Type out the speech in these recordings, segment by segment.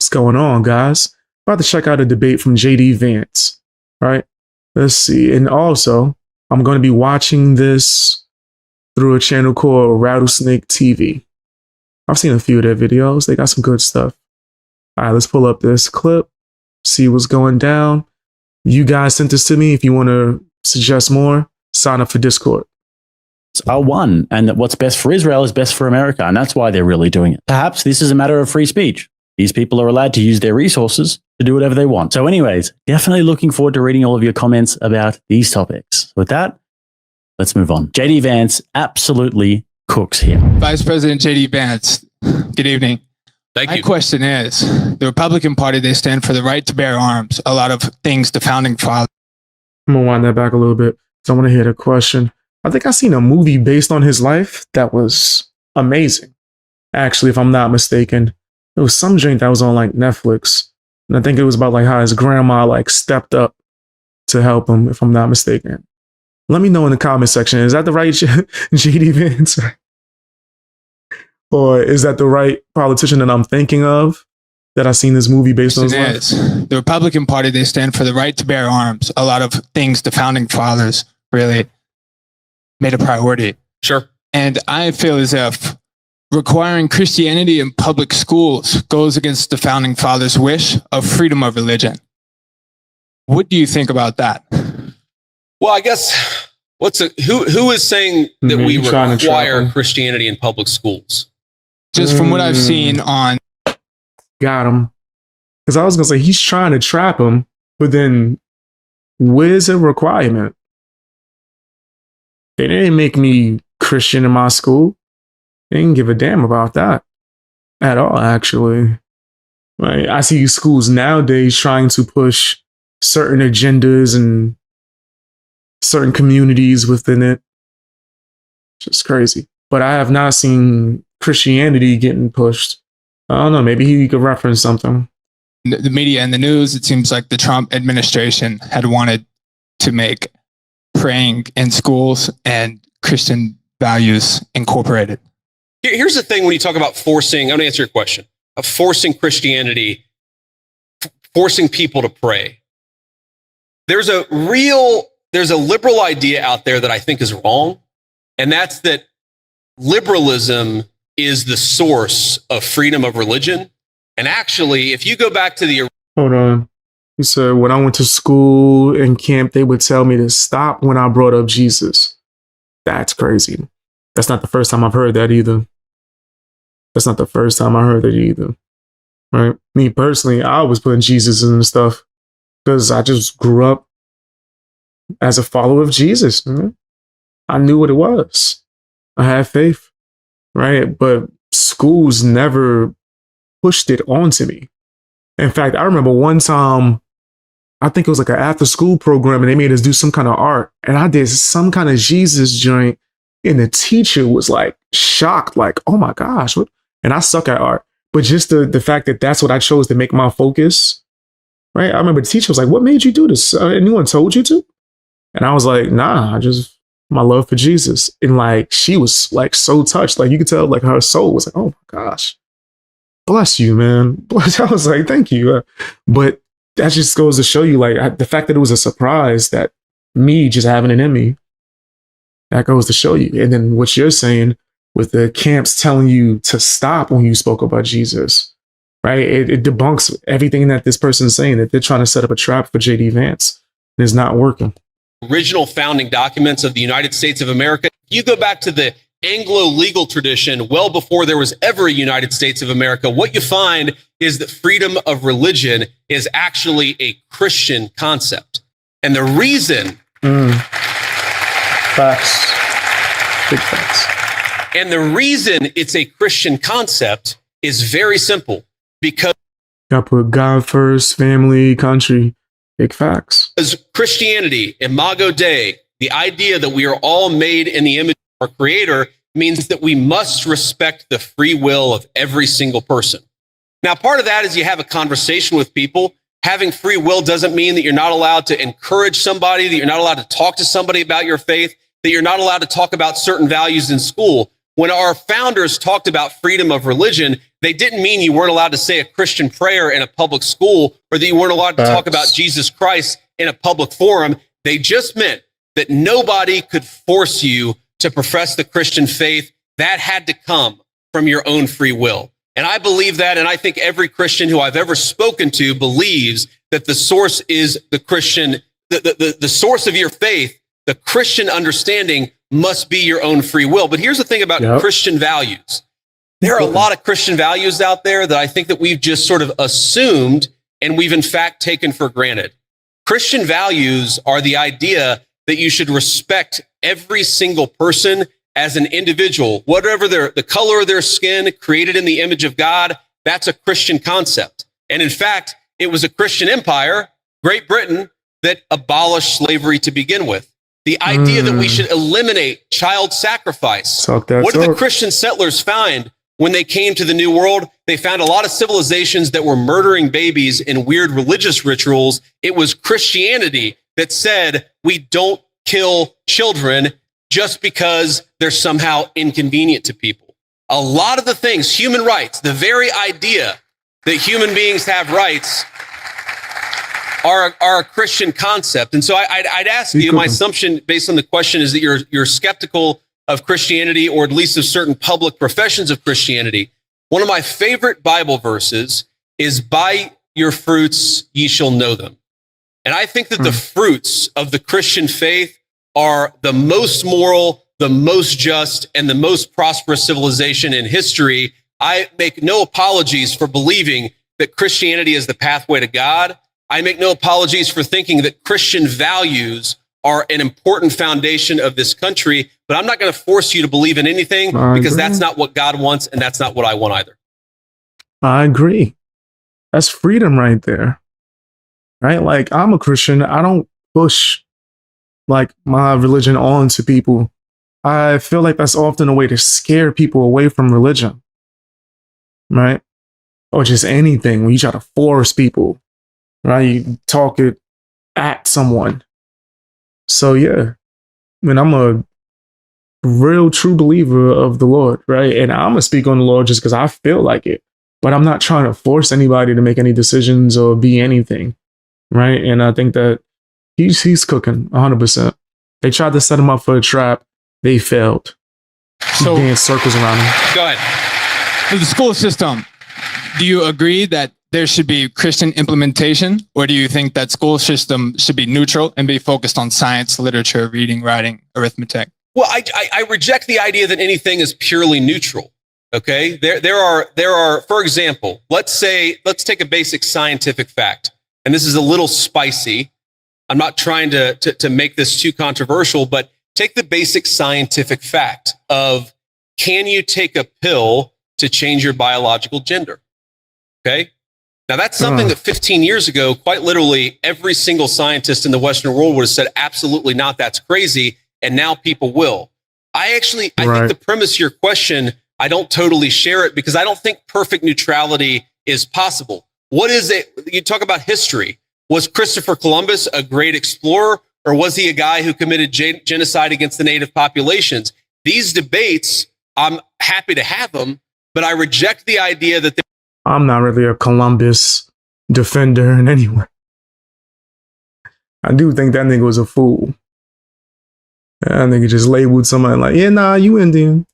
What's going on, guys? About to check out a debate from Vance, right? Let's see. And also, I'm going to be watching this through a channel called Rattlesnake TV. I've seen a few of their videos. They got some good stuff. All right, let's pull up this clip, see what's going down. You guys sent this to me. If you want to suggest more, sign up for Discord. Are one, and that what's best for Israel is best for America, and that's why they're really doing it. Perhaps this is a matter of free speech. These people are allowed to use their resources to do whatever they want. So anyways, definitely looking forward to reading all of your comments about these topics. With that, let's move on. JD Vance absolutely cooks here. Vice President JD Vance, good evening. Thank you. My question is, the Republican Party, they stand for the right to bear arms. A lot of things the founding fathers. I'm going to wind that back a little bit. So I want to hear the question. I think I seen a movie based on his life that was amazing. Actually, if I'm not mistaken, it was some joint that was on like Netflix. And I think it was about like how his grandma like stepped up to help him, if I'm not mistaken. Let me know in the comment section. Is that the right JD Vance? Or is that the right politician that I'm thinking of that I seen this movie based on his life? The Republican Party, they stand for the right to bear arms. A lot of things the founding fathers really made a priority. Sure. And I feel as if requiring Christianity in public schools goes against the founding fathers' wish of freedom of religion. What do you think about that? Well, I guess who is saying that we require Christianity in public schools? Just from what I've seen on. Got him. Because I was going to say, he's trying to trap him, but then where's the requirement? They didn't make me Christian in my school. They didn't give a damn about that at all, actually. Like, I see schools nowadays trying to push certain agendas and certain communities within it. Just crazy. But I have not seen Christianity getting pushed. I don't know, maybe he could reference something. The media and the news, it seems like the Trump administration had wanted to make praying in schools and Christian values incorporated. Here's the thing when you talk about forcing, I'm going to answer your question, of forcing Christianity, forcing people to pray. There's a liberal idea out there that I think is wrong, and that's that liberalism is the source of freedom of religion. And actually, if you go back to the... Hold on. He said, when I went to school and camp, they would tell me to stop when I brought up Jesus. That's crazy. That's not the first time I've heard that either. That's not the first time I heard that either. Right? Me personally, I was putting Jesus in the stuff because I just grew up as a follower of Jesus. Man. I knew what it was. I had faith. Right? But schools never pushed it onto me. In fact, I remember one time, I think it was like an after school program and they made us do some kind of art. And I did some kind of Jesus joint and the teacher was like shocked, like, oh my gosh. What? And I suck at art. But just the fact that that's what I chose to make my focus, right? I remember the teacher was like, what made you do this? Anyone told you to? And I was like, nah, my love for Jesus. And like, she was like so touched. Like you could tell like her soul was like, oh my gosh, bless you, man. Bless. I was like, thank you. But that just goes to show you like the fact that it was a surprise that me just having it in me, that goes to show you. And then what you're saying with the camps telling you to stop when you spoke about Jesus, right? It debunks everything that this person is saying, that they're trying to set up a trap for JD Vance and it's not working. Original founding documents of the United States of America. You go back to the Anglo legal tradition well before there was ever a United States of America. What you find is that freedom of religion is actually a Christian concept. And the reason... Facts. Big facts. And the reason it's a Christian concept is very simple. Because... Gotta put God first, family, country. Big facts. Because Christianity, Imago Dei, the idea that we are all made in the image of our Creator, means that we must respect the free will of every single person. Now, part of that is you have a conversation with people. Having free will doesn't mean that you're not allowed to encourage somebody, that you're not allowed to talk to somebody about your faith, that you're not allowed to talk about certain values in school. when our founders talked about freedom of religion, they didn't mean you weren't allowed to say a Christian prayer in a public school or that you weren't allowed to talk about Jesus Christ in a public forum. They just meant that nobody could force you to profess the Christian faith. That had to come from your own free will. And I believe that, and I think every Christian who I've ever spoken to believes that the source is the Christian, the source of your faith, the Christian understanding must be your own free will. But here's the thing about Christian values. There are a lot of Christian values out there that I think that we've just sort of assumed and we've in fact taken for granted. Christian values are the idea that you should respect every single person as an individual, whatever the color of their skin, created in the image of God. That's a Christian concept. And in fact, it was a Christian empire, Great Britain, that abolished slavery to begin with. The idea that we should eliminate child sacrifice. What did the Christian settlers find when they came to the New World? They found a lot of civilizations that were murdering babies in weird religious rituals. It was Christianity that said, we don't kill children just because they're somehow inconvenient to people. A lot of the things, human rights, the very idea that human beings have rights are a Christian concept. And so I'd ask you, my assumption based on the question is that you're skeptical of Christianity, or at least of certain public professions of Christianity. One of my favorite Bible verses is, by your fruits ye shall know them. And I think that the fruits of the Christian faith are the most moral, the most just, and the most prosperous civilization in history. I make no apologies for believing that Christianity is the pathway to God. I make no apologies for thinking that Christian values are an important foundation of this country, but I'm not going to force you to believe in anything because that's not what God wants, and that's not what I want either. I agree. That's freedom right there. Right? Like, I'm a Christian. I don't push like my religion on to people. I feel like that's often a way to scare people away from religion. Right? Or just anything when you try to force people. Right? You talk it at someone. So yeah, I mean, I'm a real true believer of the Lord, right? And I'm gonna speak on the Lord just because I feel like it. But I'm not trying to force anybody to make any decisions or be anything, right? And I think that he's cooking 100%. They tried to set him up for a trap. They failed. So dance circles around him. Go ahead. For the school system, do you agree that there should be Christian implementation, or do you think that school system should be neutral and be focused on science, literature, reading, writing, arithmetic? Well, I reject the idea that anything is purely neutral. Okay, there are, for example, let's take a basic scientific fact, and this is a little spicy. I'm not trying to make this too controversial, but take the basic scientific fact of, can you take a pill to change your biological gender? Okay. Now, that's something that 15 years ago, quite literally, every single scientist in the Western world would have said, absolutely not, that's crazy. And now people will. I think the premise of your question, I don't totally share it, because I don't think perfect neutrality is possible. What is it? You talk about history. Was Christopher Columbus a great explorer, or was he a guy who committed genocide against the native populations? These debates, I'm happy to have them, but I reject the idea that I'm not really a Columbus defender in any way. I do think that nigga was a fool. I think he just labeled somebody like, yeah, nah, you Indian.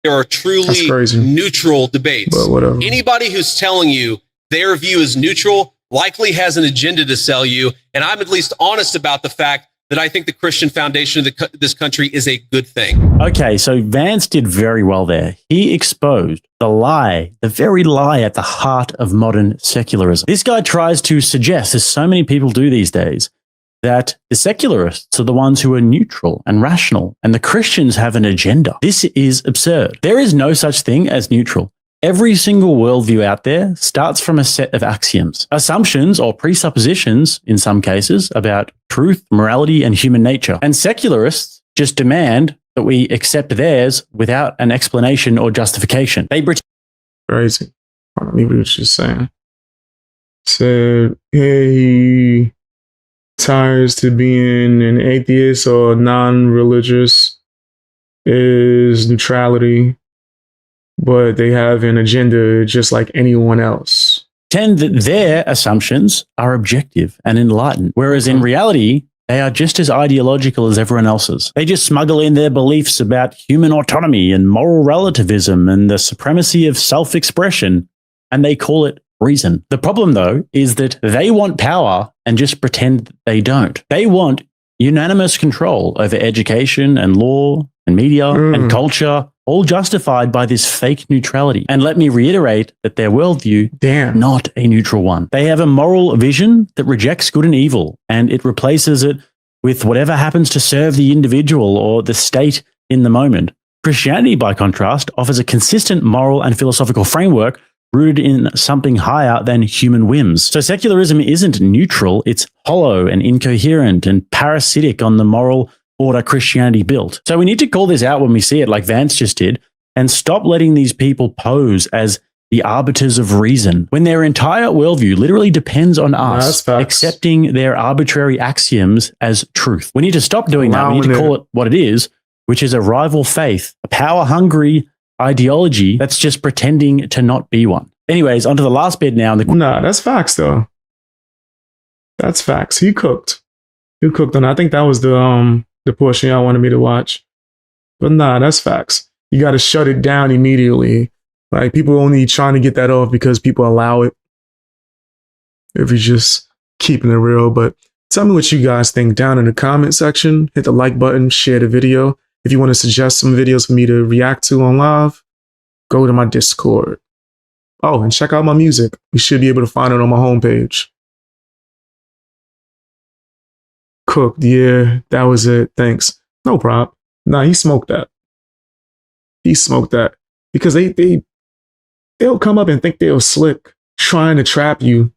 There are truly neutral debates. But whatever. Anybody who's telling you their view is neutral likely has an agenda to sell you. And I'm at least honest about the fact that I think the Christian foundation of this country is a good thing. Okay, so Vance did very well there. He exposed the lie, the very lie at the heart of modern secularism. This guy tries to suggest, as so many people do these days, that the secularists are the ones who are neutral and rational, and the Christians have an agenda. This is absurd. There is no such thing as neutral. Every single worldview out there starts from a set of axioms, assumptions or presuppositions, in some cases, about truth, morality, and human nature. And secularists just demand that we accept theirs without an explanation or justification. They crazy. I don't even know what you're saying. Said, hey, he tires to being an atheist or non-religious is neutrality, but they have an agenda just like anyone else. Tend that their assumptions are objective and enlightened, whereas in reality, they are just as ideological as everyone else's. They just smuggle in their beliefs about human autonomy and moral relativism and the supremacy of self-expression, and they call it reason. The problem, though, is that they want power and just pretend that they don't. They want unanimous control over education and law and media and culture, all justified by this fake neutrality. And let me reiterate that their worldview, not a neutral one. They have a moral vision that rejects good and evil, and it replaces it with whatever happens to serve the individual or the state in the moment. Christianity, by contrast, offers a consistent moral and philosophical framework rooted in something higher than human whims. So secularism isn't neutral, it's hollow and incoherent and parasitic on the moral order Christianity built. So we need to call this out when we see it, like Vance just did, and stop letting these people pose as the arbiters of reason, when their entire worldview literally depends on us accepting their arbitrary axioms as truth. We need to stop doing that. We need to call it what it is, which is a rival faith, a power-hungry ideology that's just pretending to not be one. Anyways, onto the last bit now. Nah, that's facts, though. That's facts. He cooked. He cooked on. I think that was the portion y'all wanted me to watch. But nah, that's facts. You got to shut it down immediately. Like, people only trying to get that off because people allow it. If you're just keeping it real. But tell me what you guys think down in the comment section. Hit the like button, share the video. If you want to suggest some videos for me to react to on live, go to my Discord. Oh, and check out my music. You should be able to find it on my homepage. Cooked, yeah, that was it. Thanks. No problem. Nah, he smoked that. He smoked that. Because they'll come up and think they'll slick, trying to trap you.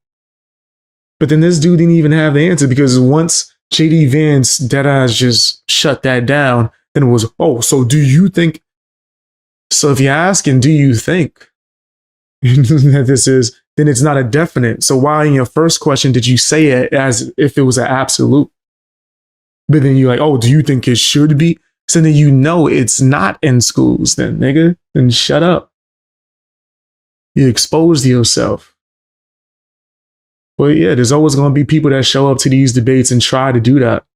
But then this dude didn't even have the answer, because once JD Vance deadass just shut that down, then it was, oh, so do you think? So if you're asking, do you think that this is, then it's not a definite. So why in your first question did you say it as if it was an absolute? But then you're like, oh, do you think it should be? So then you know it's not in schools then, nigga. Then shut up. You exposed yourself. Well, yeah, there's always going to be people that show up to these debates and try to do that.